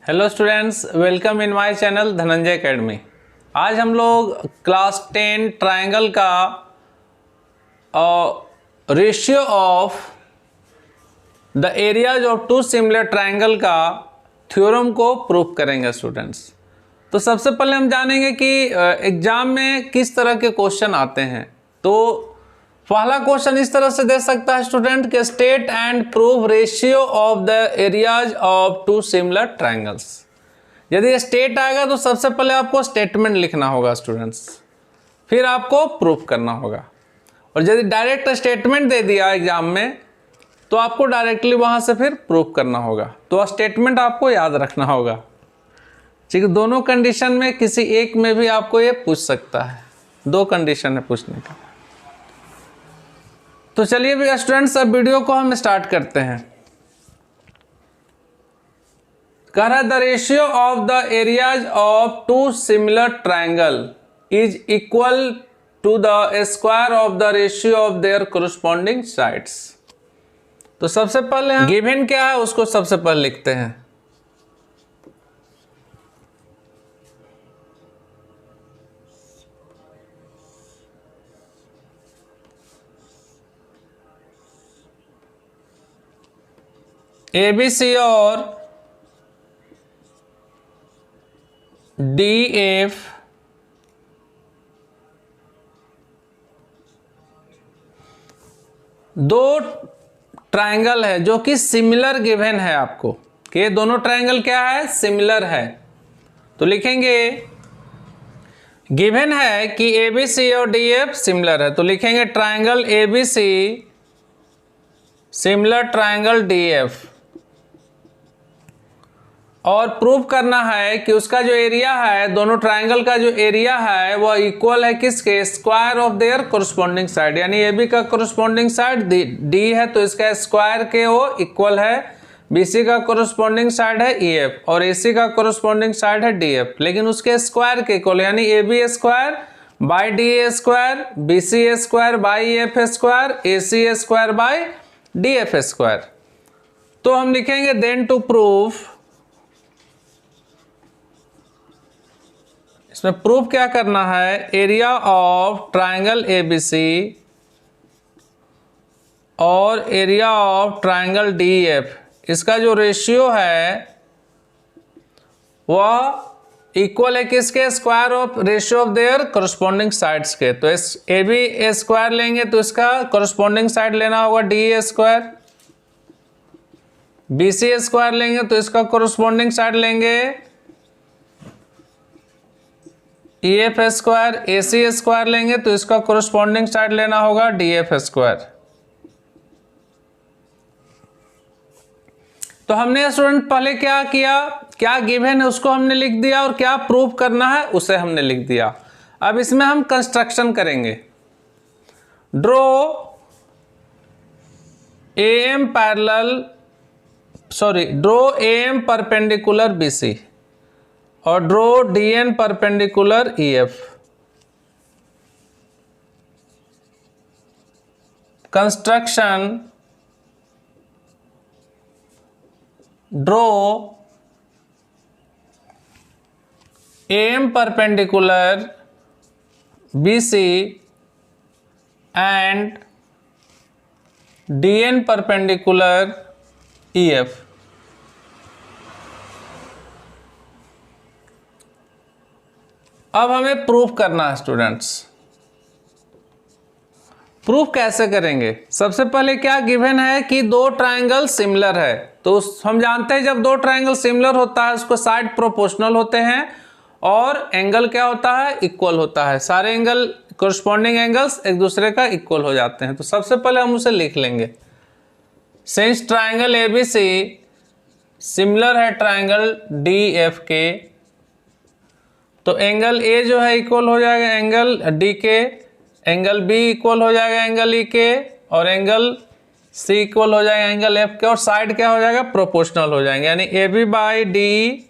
Hello students, welcome in my channel Dhananjay academy. आज हम लोग क्लास 10 ट्रायंगल का ratio of the areas of two similar triangle का theorem को प्रूव करेंगे स्टूडेंट्स। तो सबसे पहले हम जानेंगे कि एग्जाम में किस तरह के क्वेश्चन आते हैं। तो पहला क्वेश्चन इस तरह से दे सकता है स्टूडेंट के state and prove ratio of the areas of two similar triangles. यदि स्टेट आएगा तो सबसे पहले आपको स्टेटमेंट लिखना होगा स्टूडेंट्स, फिर आपको प्रूफ करना होगा। और यदि डायरेक्ट स्टेटमेंट दे दिया एग्जाम में तो आपको डायरेक्टली वहां से फिर प्रूफ करना होगा। तो स्टेटमेंट आपको याद रखना होगा, ठीक है। दोनों कंडीशन में किसी एक में भी आपको ये पूछ सकता है, दो कंडीशन है पूछने का। तो चलिए भी स्टूडेंट्स, अब वीडियो को हम स्टार्ट करते हैं। कह रहा है the ratio of the areas of two similar triangle is equal to the square of the ratio of their corresponding sides. तो सबसे पहले हम गिवन क्या है उसको सबसे पहले लिखते हैं। ABC और DF दो ट्रायंगल है जो कि सिमिलर गिवन है आपको कि दोनों ट्रायंगल क्या है, सिमिलर है। तो लिखेंगे गिवन है कि ABC और DF सिमिलर है, तो लिखेंगे triangle ABC similar triangle DF। और प्रूव करना है कि उसका जो एरिया है, दोनों ट्रायंगल का जो एरिया है वह इक्वल है किसके, square of their corresponding side. यानी AB का कोरस्पॉन्डिंग साइड D है तो इसका स्क्वायर के वो इक्वल है। BC का कोरस्पॉन्डिंग साइड है EF और AC का कोरस्पॉन्डिंग साइड है DF, लेकिन उसके स्क्वायर के इक्वल, यानी AB square by DA square, BC square by EF square, AC square by DF square. तो हम लिखेंगे देन टू प्रूफ, इसमें प्रूफ क्या करना है, एरिया ऑफ ट्रायंगल ABC और एरिया ऑफ ट्रायंगल DF, इसका जो रेशियो है वह इक्वल है किसके, square of ratio of their corresponding sides के। तो AB स्क्वायर लेंगे तो इसका कोरस्पॉन्डिंग साइड लेना होगा DA स्क्वायर, BC स्क्वायर लेंगे तो इसका कोरस्पॉन्डिंग साइड लेंगे EF स्क्वायर, AC स्क्वायर लेंगे तो इसका कोरस्पॉन्डिंग साइड लेना होगा DF स्क्वायर। तो हमने स्टूडेंट पहले क्या किया, क्या गिवन है उसको हमने लिख दिया और क्या प्रूव करना है उसे हमने लिख दिया। अब इसमें हम कंस्ट्रक्शन करेंगे। ड्रॉ AM परपेंडिकुलर BC और draw DN perpendicular EF। Construction draw AM perpendicular BC and DN perpendicular EF। अब हमें प्रूफ करना है स्टूडेंट्स। प्रूफ कैसे करेंगे, सबसे पहले क्या गिवन है कि दो ट्रायंगल सिमिलर है। तो हम जानते हैं जब दो ट्रायंगल सिमिलर होता है उसको साइड प्रोपोर्शनल होते हैं और एंगल क्या होता है, इक्वल होता है। सारे एंगल कोरस्पॉन्डिंग एंगल्स एक दूसरे का इक्वल हो जाते हैं। तो सबसे पहले हम उसे लिख लेंगे। सिंस ट्रायंगल ABC सिमिलर है ट्रायंगल DF के, तो एंगल A जो है इक्वल हो जाएगा एंगल D के, एंगल B इक्वल हो जाएगा एंगल E के, और एंगल C इक्वल हो जाएगा एंगल F के, और साइड क्या हो जाएगा, प्रोपोर्शनल हो जाएंगे। यानी AB by DE,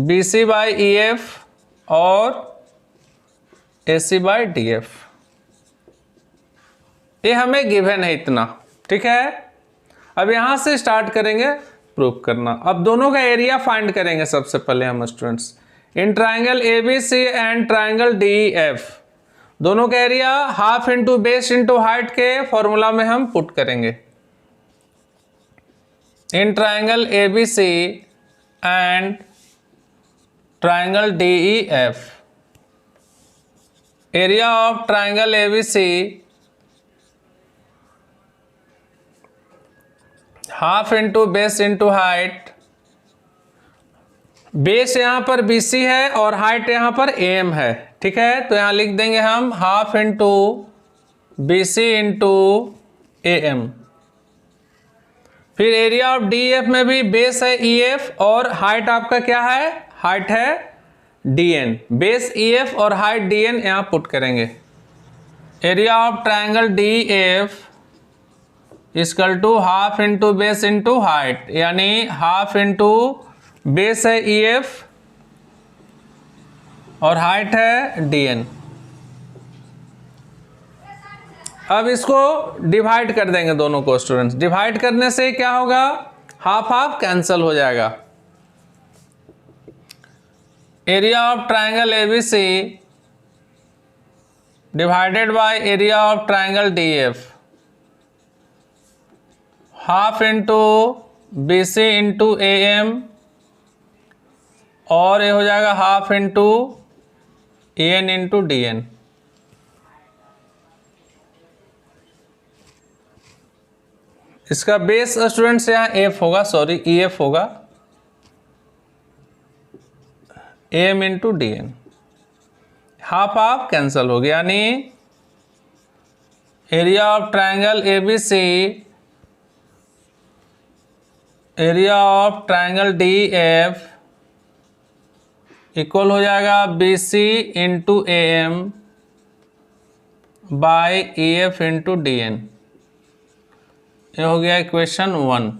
BC by EF और AC बाई DF। ये हमें गिवन है इतना, ठीक है। अब यहां से स्टार्ट करेंगे प्रूव करना। अब दोनों का एरिया फाइंड करेंगे सबसे पहले हम students. In triangle ABC and triangle DEF दोनों का area half into base into height के फॉर्मूला में हम पुट करेंगे। In triangle ABC and triangle DEF area of triangle ABC half into base into height. Base यहां पर BC है और हाइट यहां पर AM है, ठीक है। तो यहां लिख देंगे हम half into BC into AM। फिर एरिया ऑफ DEF में भी बेस है EF और हाइट आपका क्या है, हाइट है DN। बेस EF और हाइट DN यहां पुट करेंगे। Area of triangle DEF equal to half into base into height, यानी हाफ इंटू बेस है EF और हाइट है DN। अब इसको डिवाइड कर देंगे दोनों को स्टूडेंट्स। डिवाइड करने से क्या होगा, हाफ हाफ कैंसल हो जाएगा। Area of triangle ABC divided by area of triangle DF half into BC into AM और ये हो जाएगा half into EN into DN। इसका बेस स्टूडेंट्स यहाँ F होगा, सॉरी EF होगा, AM into DN। Half half cancel हो गया, यानी area of triangle ABC area of triangle DF equal हो जाएगा BC into AM by EF into DN। ये हो गया इक्वेशन 1।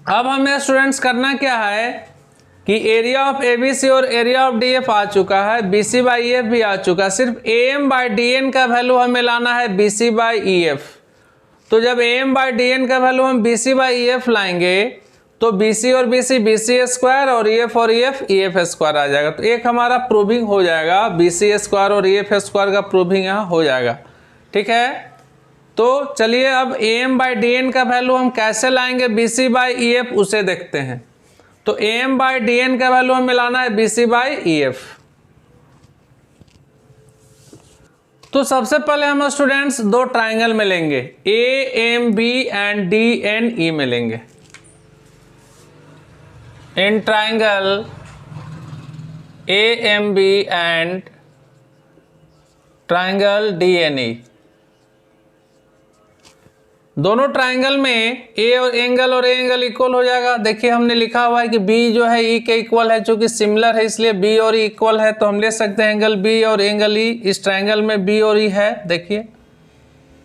अब हमें स्टूडेंट्स करना क्या है कि एरिया ऑफ ABC और एरिया ऑफ DF आ चुका है, BC बाई EF भी आ चुका है, सिर्फ AM बाई DN का वैल्यू हमें लाना है BC बाई EF। तो जब AM बाई DN का वैल्यू हम BC बाई EF लाएंगे तो BC और BC स्क्वायर और EF EF स्क्वायर आ जाएगा। तो एक हमारा प्रूविंग हो जाएगा, BC स्क्वायर और EF स्क्वायर का प्रूविंग यहाँ हो जाएगा, ठीक है। तो चलिए अब AM बाई DN का वैल्यू हम कैसे लाएंगे BC बाई EF उसे देखते हैं। तो AM बाई DN का वैल्यू हमें लाना है BC बाई EF। तो सबसे पहले हम स्टूडेंट्स दो ट्राइंगल में लेंगे, AMB एंड DNE में लेंगे। In triangle AMB and triangle DNE दोनों ट्राइंगल में A और एंगल इक्वल हो जाएगा। देखिए हमने लिखा हुआ है कि B जो है E के इक्वल है, चूंकि सिमिलर है इसलिए B और E इक्वल है, तो हम ले सकते हैं एंगल B और एंगल E। इस ट्राइंगल में B और E है, देखिए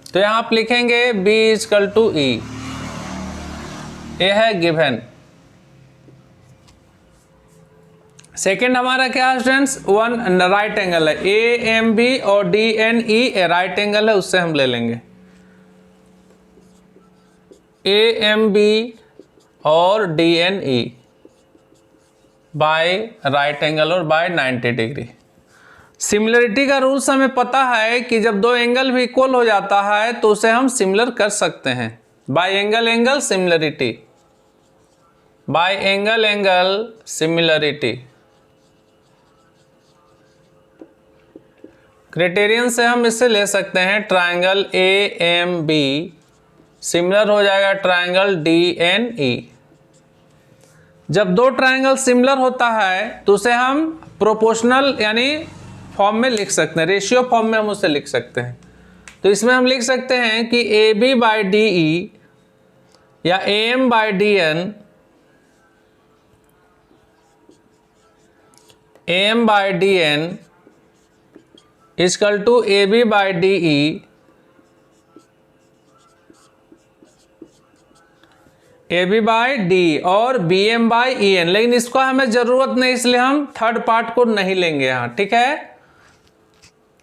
तो यहाँ आप लिखेंगे B इक्वल टू E। ये है गिवन। सेकेंड हमारा क्या है स्टूडेंट्स, वन राइट एंगल है, AMB और DNE राइट एंगल है, उससे हम ले लेंगे AMB और DNE बाय राइट एंगल और बाय 90 डिग्री। सिमिलरिटी का रूल्स हमें पता है कि जब दो एंगल भी इक्वल हो जाता है तो उसे हम सिमिलर कर सकते हैं bye angle similarity, bye angle similarity. Criterion से हम इससे ले सकते हैं ट्राइंगल AMB सिमिलर हो जाएगा ट्राइंगल DNE। जब दो ट्राइंगल सिमिलर होता है तो उसे हम प्रोपोर्शनल यानी फॉर्म में लिख सकते हैं, रेशियो फॉर्म में हम उसे लिख सकते हैं। तो इसमें हम लिख सकते हैं कि AB बाई DE या AM by DN AM by DN equal to AB by DE AB by D और BM बाई EN, लेकिन इसको हमें जरूरत नहीं इसलिए हम थर्ड पार्ट को नहीं लेंगे यहाँ, ठीक है।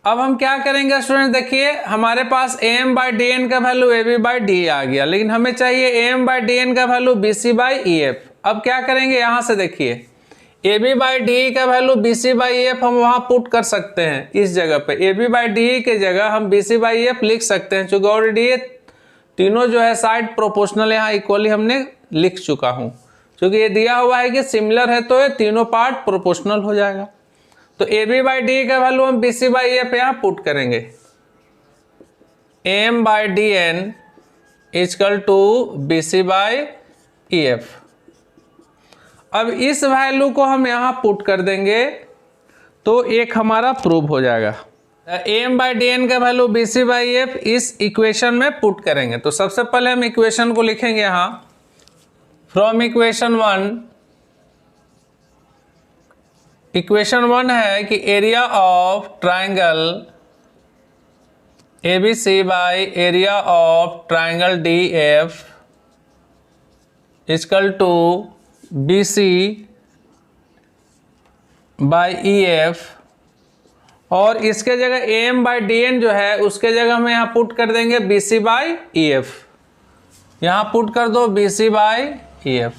अब हम क्या करेंगे स्टूडेंट, देखिए हमारे पास AM बाई डी एन का वैल्यू AB बाई डी आ गया, लेकिन हमें चाहिए AM बाई डी एन का वैल्यू BC बाई EF। अब क्या करेंगे, यहाँ से देखिए AB बाई डी का वैल्यू BC बाई EF हम वहाँ पुट कर सकते हैं। इस जगह पे AB बाई डी के जगह हम BC बाई EF लिख सकते हैं, चूँकि ऑलरेडी ये तीनों जो है साइड प्रोपोर्शनल यहाँ इक्वली हमने लिख चुका हूँ। क्योंकि ये दिया हुआ है कि सिमिलर है तो ये तीनों पार्ट प्रोपोर्शनल हो जाएगा। तो AB बाई डी का वैल्यू हम BC बाई EF यहाँ पुट करेंगे। AM by D N equal to BC by EF। अब इस वैल्यू को हम यहाँ पुट कर देंगे तो एक हमारा प्रूव हो जाएगा। AM बाई डी एन का वैल्यू BC बाई EF इस इक्वेशन में पुट करेंगे। तो सबसे पहले हम इक्वेशन को लिखेंगे यहाँ, फ्रॉम इक्वेशन वन है कि area of triangle ABC by area of triangle DF equal to BC by EF, और इसके जगह AM बाई डी एन जो है उसके जगह हम यहाँ पुट कर देंगे BC बाई EF। यहाँ पुट कर दो BC बाई EF,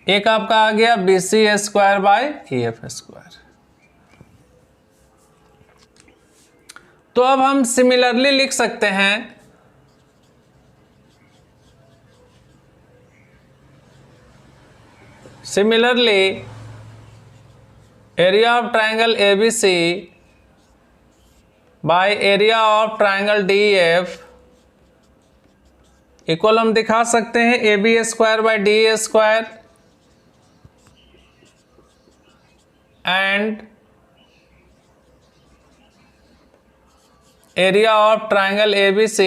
एक आपका आ गया BC square by EF square. तो अब हम सिमिलरली लिख सकते हैं similarly area of triangle ABC by area of triangle DF equal हम दिखा सकते हैं AB square by DA square and area of triangle ABC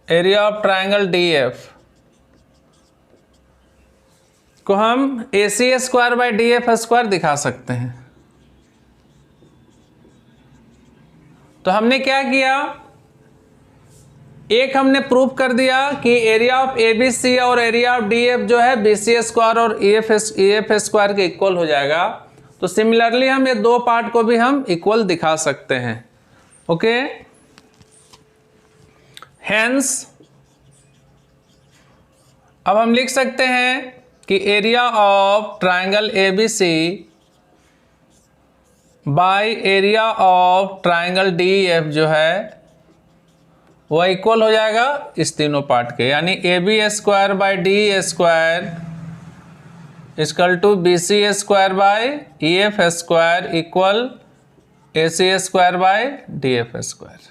area of triangle DF को हम AC square by DF square दिखा सकते हैं। तो हमने क्या किया, एक हमने प्रूव कर दिया कि एरिया ऑफ ABC और एरिया ऑफ DF जो है BC स्क्वायर और EF स्क्वायर के इक्वल हो जाएगा। तो सिमिलरली हम ये दो पार्ट को भी हम इक्वल दिखा सकते हैं। ओके, हेंस अब हम लिख सकते हैं कि area of triangle ABC by area of triangle DF जो है वह इक्वल हो जाएगा इस तीनों पार्ट के, यानी AB square by D square equal to BC square by EF square equal AC square by DF square.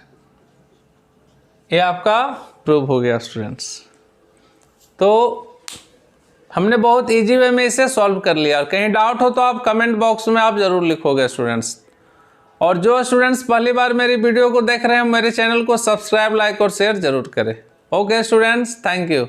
ये आपका प्रूव हो गया स्टूडेंट्स। तो हमने बहुत इजी वे में इसे सॉल्व कर लिया। कहीं डाउट हो तो आप कमेंट बॉक्स में आप ज़रूर लिखोगे स्टूडेंट्स। और जो स्टूडेंट्स पहली बार मेरी वीडियो को देख रहे हैं मेरे चैनल को सब्सक्राइब, लाइक और शेयर जरूर करें। Okay students, thank you.